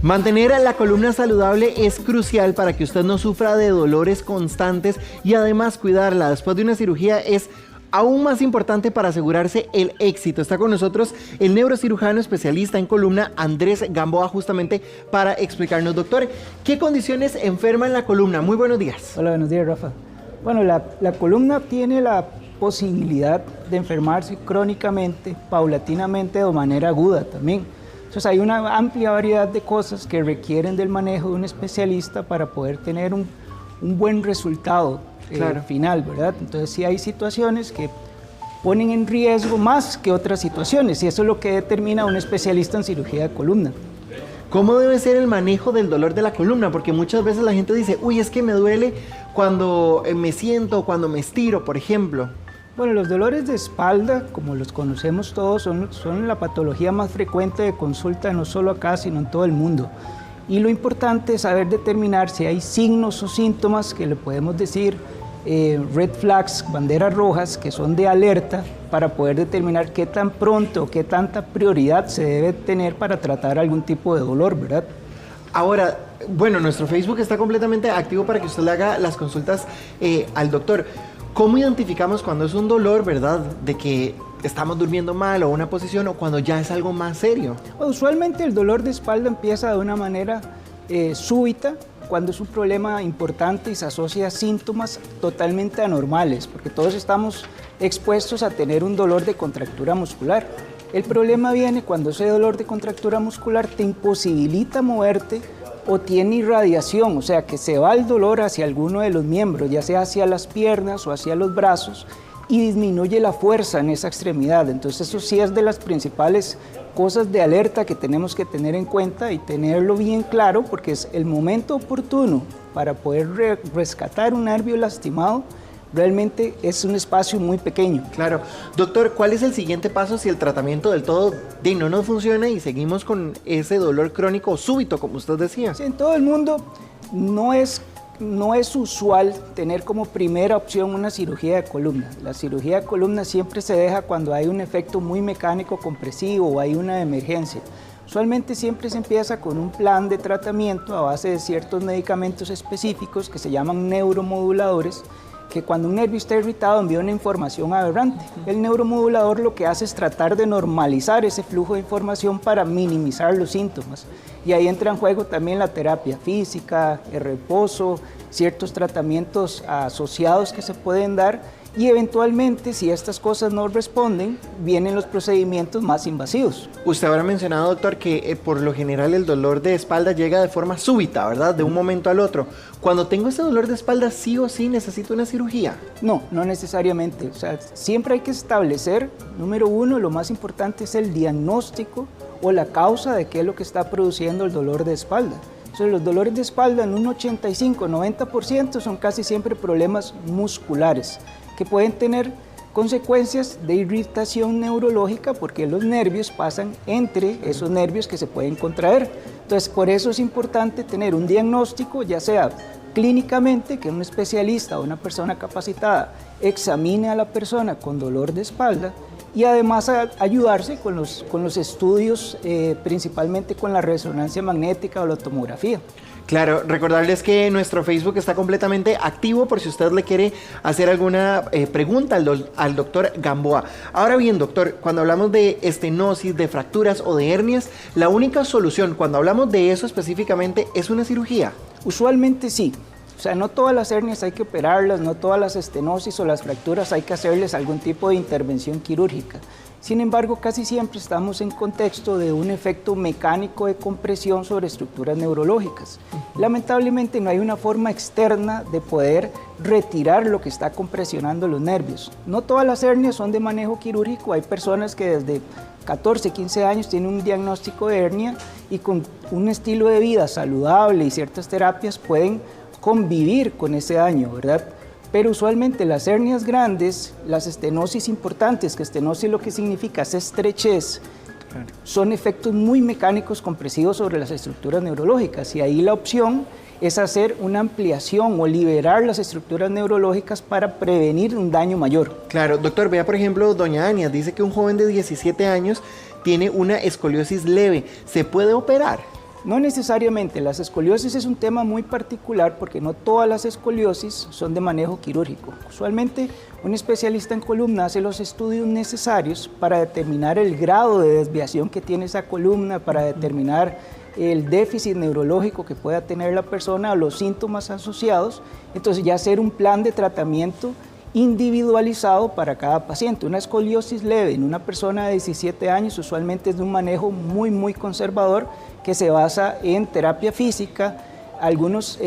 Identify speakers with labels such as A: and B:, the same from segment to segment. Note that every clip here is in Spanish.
A: Mantener la columna saludable es crucial para que usted no sufra de dolores constantes y además cuidarla después de una cirugía es aún más importante para asegurarse el éxito. Está con nosotros el neurocirujano especialista en columna Andrés Gamboa justamente para explicarnos, doctor, ¿qué condiciones enferman la columna? Muy buenos días.
B: Hola, buenos días, Rafa. Bueno, la columna tiene la posibilidad de enfermarse crónicamente, paulatinamente o de manera aguda también. Entonces hay una amplia variedad de cosas que requieren del manejo de un especialista para poder tener un buen resultado final, ¿verdad? Entonces sí hay situaciones que ponen en riesgo más que otras situaciones y eso es lo que determina a un especialista en cirugía de columna.
A: ¿Cómo debe ser el manejo del dolor de la columna? Porque muchas veces la gente dice, uy, es que me duele cuando me siento, cuando me estiro, por ejemplo.
B: Bueno, los dolores de espalda, como los conocemos todos, son la patología más frecuente de consulta, no solo acá, sino en todo el mundo. Y lo importante es saber determinar si hay signos o síntomas que le podemos decir red flags, banderas rojas, que son de alerta, para poder determinar qué tan pronto o qué tanta prioridad se debe tener para tratar algún tipo de dolor, ¿verdad?
A: Ahora, bueno, nuestro Facebook está completamente activo para que usted le haga las consultas al doctor. ¿Cómo identificamos cuando es un dolor, verdad, de que estamos durmiendo mal o una posición o cuando ya es algo más serio?
B: Bueno, usualmente el dolor de espalda empieza de una manera súbita, cuando es un problema importante y se asocia a síntomas totalmente anormales, porque todos estamos expuestos a tener un dolor de contractura muscular. El problema viene cuando ese dolor de contractura muscular te imposibilita moverte o tiene irradiación, o sea que se va el dolor hacia alguno de los miembros, ya sea hacia las piernas o hacia los brazos, y disminuye la fuerza en esa extremidad. Entonces eso sí es de las principales cosas de alerta que tenemos que tener en cuenta y tenerlo bien claro, porque es el momento oportuno para poder rescatar un nervio lastimado. Realmente es un espacio muy pequeño.
A: Claro. Doctor, ¿cuál es el siguiente paso si el tratamiento del todo no nos funciona y seguimos con ese dolor crónico súbito, como usted decía?
B: Sí, en todo el mundo no es usual tener como primera opción una cirugía de columna. La cirugía de columna siempre se deja cuando hay un efecto muy mecánico compresivo o hay una emergencia. Usualmente siempre se empieza con un plan de tratamiento a base de ciertos medicamentos específicos que se llaman neuromoduladores, que cuando un nervio está irritado envía una información aberrante. El neuromodulador lo que hace es tratar de normalizar ese flujo de información para minimizar los síntomas. Y ahí entra en juego también la terapia física, el reposo, ciertos tratamientos asociados que se pueden dar y eventualmente, si estas cosas no responden, vienen los procedimientos más invasivos.
A: Usted habrá mencionado, doctor, que por lo general el dolor de espalda llega de forma súbita, ¿verdad? De un momento al otro. Cuando tengo ese dolor de espalda, ¿sí o sí necesito una cirugía?
B: No, no necesariamente. O sea, siempre hay que establecer, número uno, lo más importante es el diagnóstico o la causa de qué es lo que está produciendo el dolor de espalda. Entonces, los dolores de espalda en un 85-90% son casi siempre problemas musculares que pueden tener consecuencias de irritación neurológica porque los nervios pasan entre esos nervios que se pueden contraer. Entonces, por eso es importante tener un diagnóstico, ya sea clínicamente, que un especialista o una persona capacitada examine a la persona con dolor de espalda y además ayudarse con los estudios, principalmente con la resonancia magnética o la tomografía.
A: Claro, recordarles que nuestro Facebook está completamente activo por si usted le quiere hacer alguna pregunta al doctor Gamboa. Ahora bien, doctor, cuando hablamos de estenosis, de fracturas o de hernias, la única solución, cuando hablamos de eso específicamente, ¿es una cirugía?
B: Usualmente sí. O sea, no todas las hernias hay que operarlas, no todas las estenosis o las fracturas hay que hacerles algún tipo de intervención quirúrgica. Sin embargo, casi siempre estamos en contexto de un efecto mecánico de compresión sobre estructuras neurológicas. Lamentablemente no hay una forma externa de poder retirar lo que está compresionando los nervios. No todas las hernias son de manejo quirúrgico, hay personas que desde 14, 15 años tienen un diagnóstico de hernia y con un estilo de vida saludable y ciertas terapias pueden convivir con ese daño, ¿verdad? Pero usualmente las hernias grandes, las estenosis importantes, que estenosis lo que significa es estrechez, son efectos muy mecánicos compresivos sobre las estructuras neurológicas y ahí la opción es hacer una ampliación o liberar las estructuras neurológicas para prevenir un daño mayor.
A: Claro, doctor, vea por ejemplo, doña Ania dice que un joven de 17 años tiene una escoliosis leve, ¿se puede operar?
B: No necesariamente, las escoliosis es un tema muy particular porque no todas las escoliosis son de manejo quirúrgico. Usualmente un especialista en columna hace los estudios necesarios para determinar el grado de desviación que tiene esa columna, para determinar el déficit neurológico que pueda tener la persona o los síntomas asociados. Entonces ya hacer un plan de tratamiento individualizado para cada paciente. Una escoliosis leve en una persona de 17 años usualmente es de un manejo muy conservador que se basa en terapia física, algunas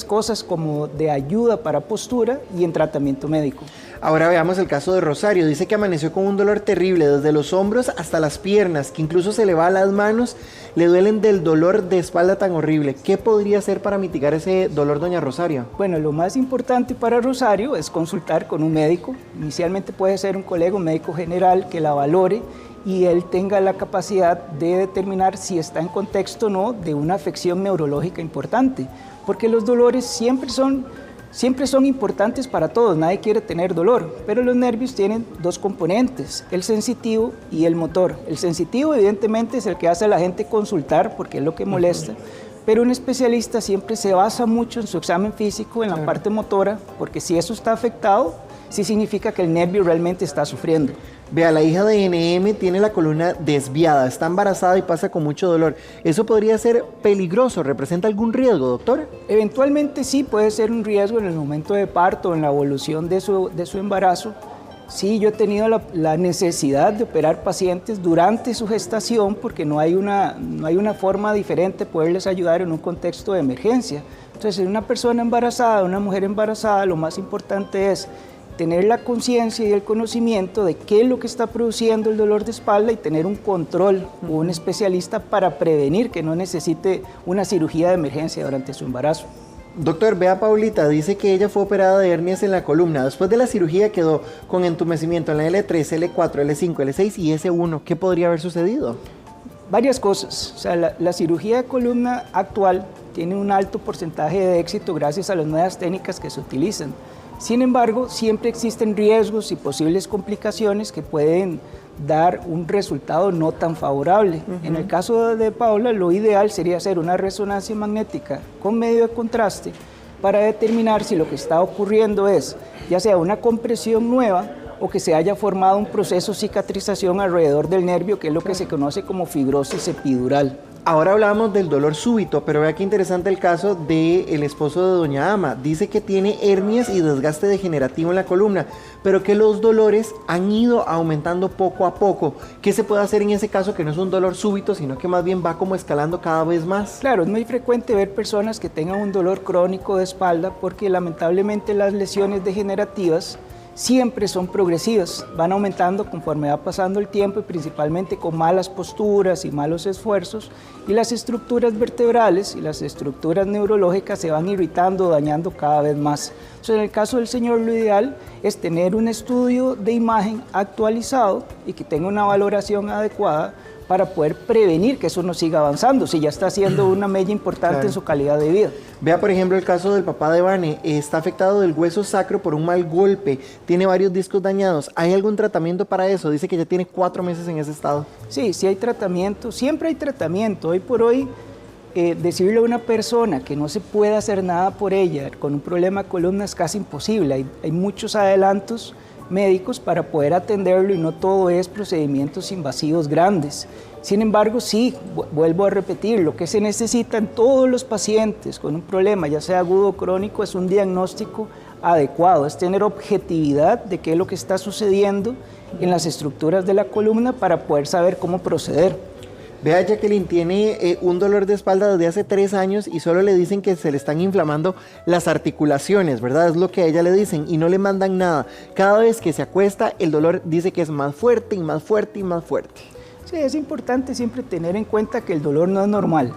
B: cosas como de ayuda para postura y en tratamiento médico.
A: Ahora veamos el caso de Rosario. Dice que amaneció con un dolor terrible desde los hombros hasta las piernas, que incluso se le va a las manos, le duelen del dolor de espalda tan horrible. ¿Qué podría hacer para mitigar ese dolor, doña Rosario?
B: Bueno, lo más importante para Rosario es consultar con un médico. Inicialmente puede ser un colega, un médico general que la valore y él tenga la capacidad de determinar si está en contexto o no de una afección neurológica importante, porque los dolores siempre son importantes para todos, nadie quiere tener dolor, pero los nervios tienen dos componentes, el sensitivo y el motor. El sensitivo evidentemente es el que hace a la gente consultar porque es lo que molesta, pero un especialista siempre se basa mucho en su examen físico, en la parte motora, porque si eso está afectado, sí significa que el nervio realmente está sufriendo.
A: Vea, la hija de NM tiene la columna desviada, está embarazada y pasa con mucho dolor. ¿Eso podría ser peligroso? ¿Representa algún riesgo, doctor?
B: Eventualmente sí puede ser un riesgo en el momento de parto, en la evolución de su embarazo. Sí, yo he tenido la necesidad de operar pacientes durante su gestación porque no hay una forma diferente de poderles ayudar en un contexto de emergencia. Entonces, en una persona embarazada, una mujer embarazada, lo más importante es tener la conciencia y el conocimiento de qué es lo que está produciendo el dolor de espalda y tener un control o un especialista para prevenir que no necesite una cirugía de emergencia durante su embarazo.
A: Doctor, vea Paulita, dice que ella fue operada de hernias en la columna. Después de la cirugía quedó con entumecimiento en la L3, L4, L5, L6 y S1. ¿Qué podría haber sucedido?
B: Varias cosas. O sea, la cirugía de columna actual tiene un alto porcentaje de éxito gracias a las nuevas técnicas que se utilizan. Sin embargo, siempre existen riesgos y posibles complicaciones que pueden dar un resultado no tan favorable. En el caso de Paula, lo ideal sería hacer una resonancia magnética con medio de contraste para determinar si lo que está ocurriendo es ya sea una compresión nueva o que se haya formado un proceso de cicatrización alrededor del nervio, que es lo que se conoce como fibrosis epidural.
A: Ahora hablábamos del dolor súbito, pero vea qué interesante el caso del esposo de doña Ama. Dice que tiene hernias y desgaste degenerativo en la columna, pero que los dolores han ido aumentando poco a poco. ¿Qué se puede hacer en ese caso que no es un dolor súbito, sino que más bien va como escalando cada vez más?
B: Claro, es muy frecuente ver personas que tengan un dolor crónico de espalda porque lamentablemente las lesiones degenerativas siempre son progresivas, van aumentando conforme va pasando el tiempo y principalmente con malas posturas y malos esfuerzos, y las estructuras vertebrales y las estructuras neurológicas se van irritando, dañando cada vez más. Entonces, en el caso del señor, lo ideal es tener un estudio de imagen actualizado y que tenga una valoración adecuada para poder prevenir que eso no siga avanzando, si ya está haciendo una mella importante en su calidad de vida.
A: Vea, por ejemplo, el caso del papá de Vane, está afectado del hueso sacro por un mal golpe, tiene varios discos dañados. ¿Hay algún tratamiento para eso? Dice que ya tiene 4 meses en ese estado.
B: Sí, sí hay tratamiento, siempre hay tratamiento. Hoy por hoy, decirle a una persona que no se puede hacer nada por ella con un problema de columna es casi imposible. Hay muchos adelantos médicos para poder atenderlo y no todo es procedimientos invasivos grandes. Sin embargo, sí, vuelvo a repetir, lo que se necesita en todos los pacientes con un problema, ya sea agudo o crónico, es un diagnóstico adecuado, es tener objetividad de qué es lo que está sucediendo en las estructuras de la columna para poder saber cómo proceder.
A: Vea, Jacqueline tiene un dolor de espalda desde hace 3 años y solo le dicen que se le están inflamando las articulaciones, ¿verdad? Es lo que a ella le dicen y no le mandan nada. Cada vez que se acuesta, el dolor dice que es más fuerte y más fuerte y más fuerte.
B: Sí, es importante siempre tener en cuenta que el dolor no es normal.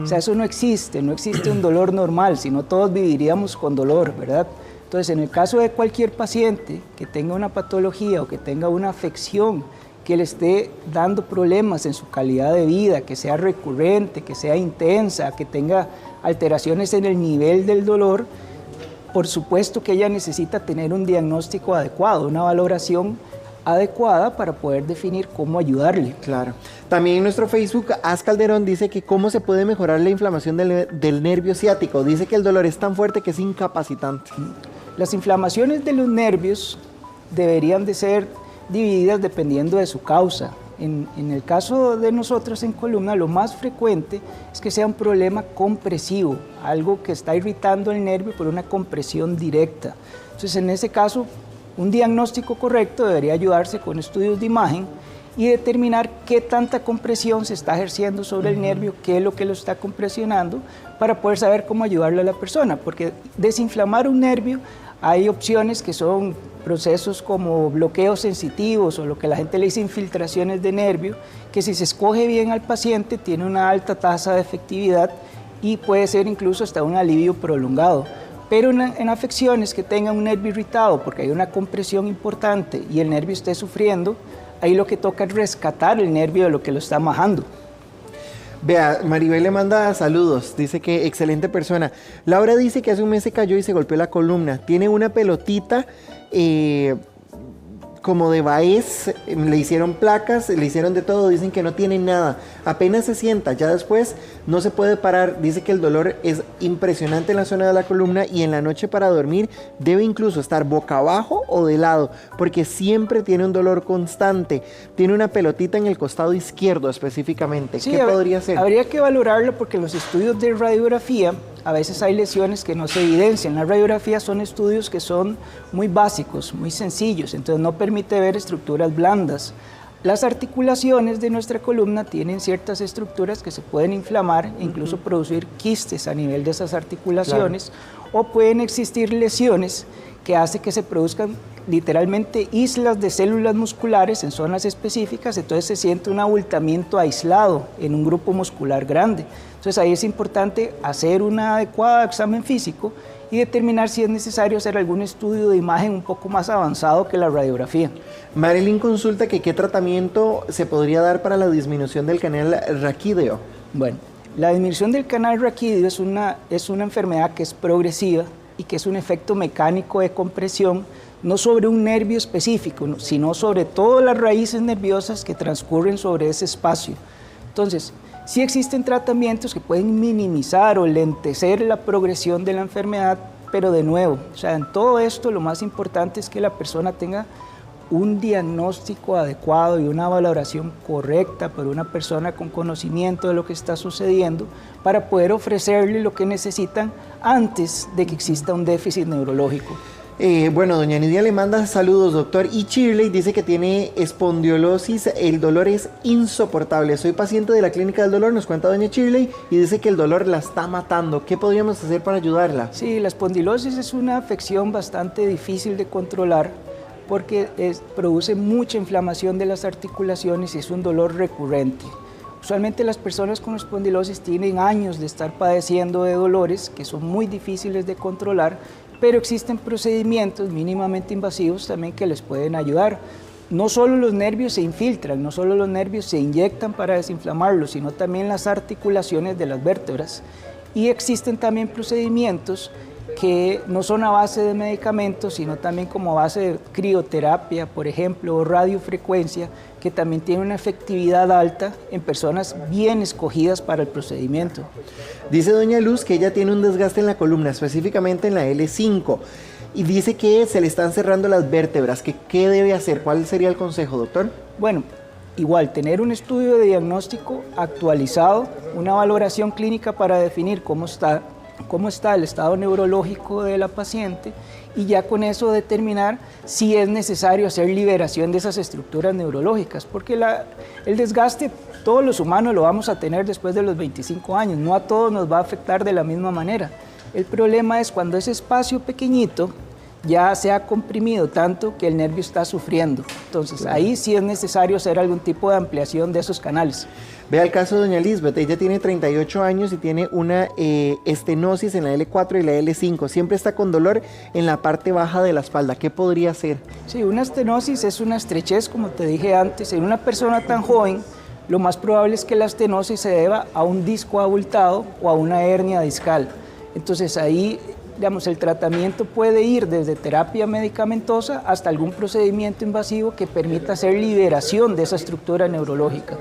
B: O sea, eso no existe un dolor normal, sino todos viviríamos con dolor, ¿verdad? Entonces, en el caso de cualquier paciente que tenga una patología o que tenga una afección que le esté dando problemas en su calidad de vida, que sea recurrente, que sea intensa, que tenga alteraciones en el nivel del dolor, por supuesto que ella necesita tener un diagnóstico adecuado, una valoración adecuada para poder definir cómo ayudarle.
A: Claro. También en nuestro Facebook, Az Calderón dice que cómo se puede mejorar la inflamación del nervio ciático. Dice que el dolor es tan fuerte que es incapacitante.
B: Las inflamaciones de los nervios deberían de ser divididas dependiendo de su causa. En el caso de nosotros en columna, lo más frecuente es que sea un problema compresivo, algo que está irritando el nervio por una compresión directa. Entonces, en ese caso, un diagnóstico correcto debería ayudarse con estudios de imagen y determinar qué tanta compresión se está ejerciendo sobre el nervio, qué es lo que lo está compresionando, para poder saber cómo ayudarle a la persona, porque desinflamar un nervio hay opciones que son procesos como bloqueos sensitivos o lo que la gente le dice infiltraciones de nervio, que si se escoge bien al paciente tiene una alta tasa de efectividad y puede ser incluso hasta un alivio prolongado. Pero en afecciones que tengan un nervio irritado porque hay una compresión importante y el nervio esté sufriendo, ahí lo que toca es rescatar el nervio de lo que lo está majando.
A: Vea, Maribel le manda saludos, dice que excelente persona. Laura dice que hace un mes se cayó y se golpeó la columna. Tiene una pelotita como de Baez, le hicieron placas, le hicieron de todo, dicen que no tiene nada. Apenas se sienta, ya después no se puede parar. Dice que el dolor es impresionante en la zona de la columna y en la noche para dormir debe incluso estar boca abajo o de lado, porque siempre tiene un dolor constante. Tiene una pelotita en el costado izquierdo específicamente. Sí, ¿qué podría ser?
B: Habría que valorarlo porque en los estudios de radiografía a veces hay lesiones que no se evidencian. Las radiografías son estudios que son muy básicos, muy sencillos, entonces no permite ver estructuras blandas. Las articulaciones de nuestra columna tienen ciertas estructuras que se pueden inflamar e incluso producir quistes a nivel de esas articulaciones, o pueden existir lesiones que hacen que se produzcan literalmente islas de células musculares en zonas específicas, entonces se siente un abultamiento aislado en un grupo muscular grande. Entonces ahí es importante hacer un adecuado examen físico y determinar si es necesario hacer algún estudio de imagen un poco más avanzado que la radiografía.
A: Marilyn consulta que qué tratamiento se podría dar para la disminución del canal raquídeo.
B: Bueno, la disminución del canal raquídeo es una enfermedad que es progresiva y que es un efecto mecánico de compresión, no sobre un nervio específico, sino sobre todas las raíces nerviosas que transcurren sobre ese espacio. Entonces, sí existen tratamientos que pueden minimizar o lentecer la progresión de la enfermedad, pero de nuevo, o sea, en todo esto lo más importante es que la persona tenga un diagnóstico adecuado y una valoración correcta por una persona con conocimiento de lo que está sucediendo para poder ofrecerle lo que necesitan antes de que exista un déficit neurológico.
A: Bueno, doña Nidia le manda saludos, doctor. Y Shirley dice que tiene espondiolosis, el dolor es insoportable. Soy paciente de la clínica del dolor, nos cuenta doña Shirley, y dice que el dolor la está matando. ¿Qué podríamos hacer para ayudarla?
B: Sí, la espondilosis es una afección bastante difícil de controlar porque produce mucha inflamación de las articulaciones y es un dolor recurrente. Usualmente las personas con espondilosis tienen años de estar padeciendo de dolores que son muy difíciles de controlar, pero existen procedimientos mínimamente invasivos también que les pueden ayudar. No solo los nervios se infiltran, no solo los nervios se inyectan para desinflamarlos, sino también las articulaciones de las vértebras. Y existen también procedimientos que no son a base de medicamentos, sino también como a base de crioterapia, por ejemplo, o radiofrecuencia, que también tiene una efectividad alta en personas bien escogidas para el procedimiento.
A: Dice doña Luz que ella tiene un desgaste en la columna, específicamente en la L5, y dice que se le están cerrando las vértebras. ¿Qué debe hacer? ¿Cuál sería el consejo, doctor?
B: Bueno, igual, tener un estudio de diagnóstico actualizado, una valoración clínica para definir cómo está el estado neurológico de la paciente y ya con eso determinar si es necesario hacer liberación de esas estructuras neurológicas, porque el desgaste todos los humanos lo vamos a tener después de los 25 años, no a todos nos va a afectar de la misma manera. El problema es cuando ese espacio pequeñito ya se ha comprimido tanto que el nervio está sufriendo. Entonces ahí sí es necesario hacer algún tipo de ampliación de esos canales.
A: Vea el caso de doña Lisbeth, ella tiene 38 años y tiene una estenosis en la L4 y la L5. Siempre está con dolor en la parte baja de la espalda. ¿Qué podría hacer?
B: Sí, una estenosis es una estrechez, como te dije antes. En una persona tan joven, lo más probable es que la estenosis se deba a un disco abultado o a una hernia discal. Entonces ahí, digamos, el tratamiento puede ir desde terapia medicamentosa hasta algún procedimiento invasivo que permita hacer liberación de esa estructura neurológica.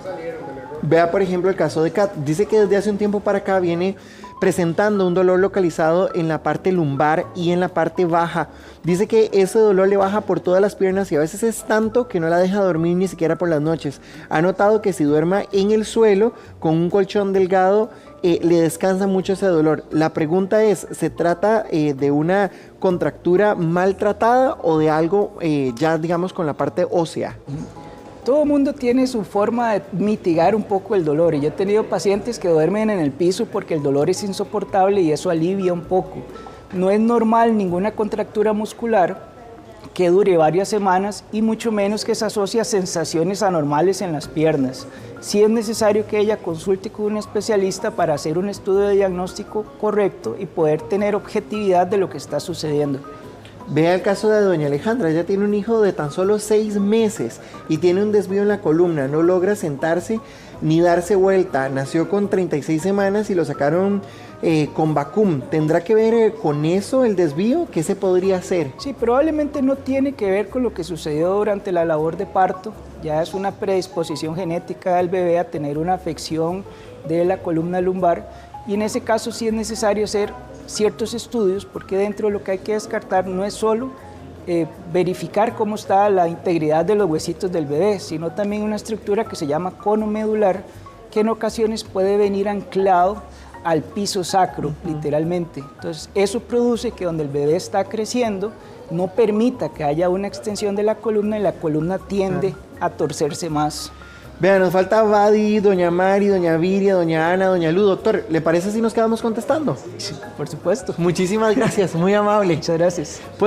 A: Vea, por ejemplo, el caso de Kat. Dice que desde hace un tiempo para acá viene presentando un dolor localizado en la parte lumbar y en la parte baja. Dice que ese dolor le baja por todas las piernas y a veces es tanto que no la deja dormir ni siquiera por las noches. Ha notado que si duerma en el suelo con un colchón delgado, le descansa mucho ese dolor. La pregunta es, ¿se trata de una contractura maltratada o de algo ya digamos con la parte ósea?
B: Todo mundo tiene su forma de mitigar un poco el dolor y yo he tenido pacientes que duermen en el piso porque el dolor es insoportable y eso alivia un poco. No es normal ninguna contractura muscular que dure varias semanas y mucho menos que se asocie a sensaciones anormales en las piernas. Sí es necesario que ella consulte con un especialista para hacer un estudio de diagnóstico correcto y poder tener objetividad de lo que está sucediendo.
A: Vea el caso de doña Alejandra. Ella tiene un hijo de tan solo 6 meses y tiene un desvío en la columna, no logra sentarse ni darse vuelta. Nació con 36 semanas y lo sacaron con vacum. ¿Tendrá que ver con eso el desvío? ¿Qué se podría hacer?
B: Sí, probablemente no tiene que ver con lo que sucedió durante la labor de parto. Ya es una predisposición genética del bebé a tener una afección de la columna lumbar y en ese caso sí es necesario hacer ciertos estudios porque dentro de lo que hay que descartar no es solo verificar cómo está la integridad de los huesitos del bebé, sino también una estructura que se llama cono medular que en ocasiones puede venir anclado al piso sacro, literalmente. Entonces eso produce que donde el bebé está creciendo no permita que haya una extensión de la columna y la columna tiende a torcerse más.
A: Vean, nos falta Vadi, doña Mari, doña Viria, doña Ana, doña Lu. Doctor, ¿le parece si nos quedamos contestando?
B: Sí, por supuesto.
A: Muchísimas gracias, muy amable.
B: Muchas gracias.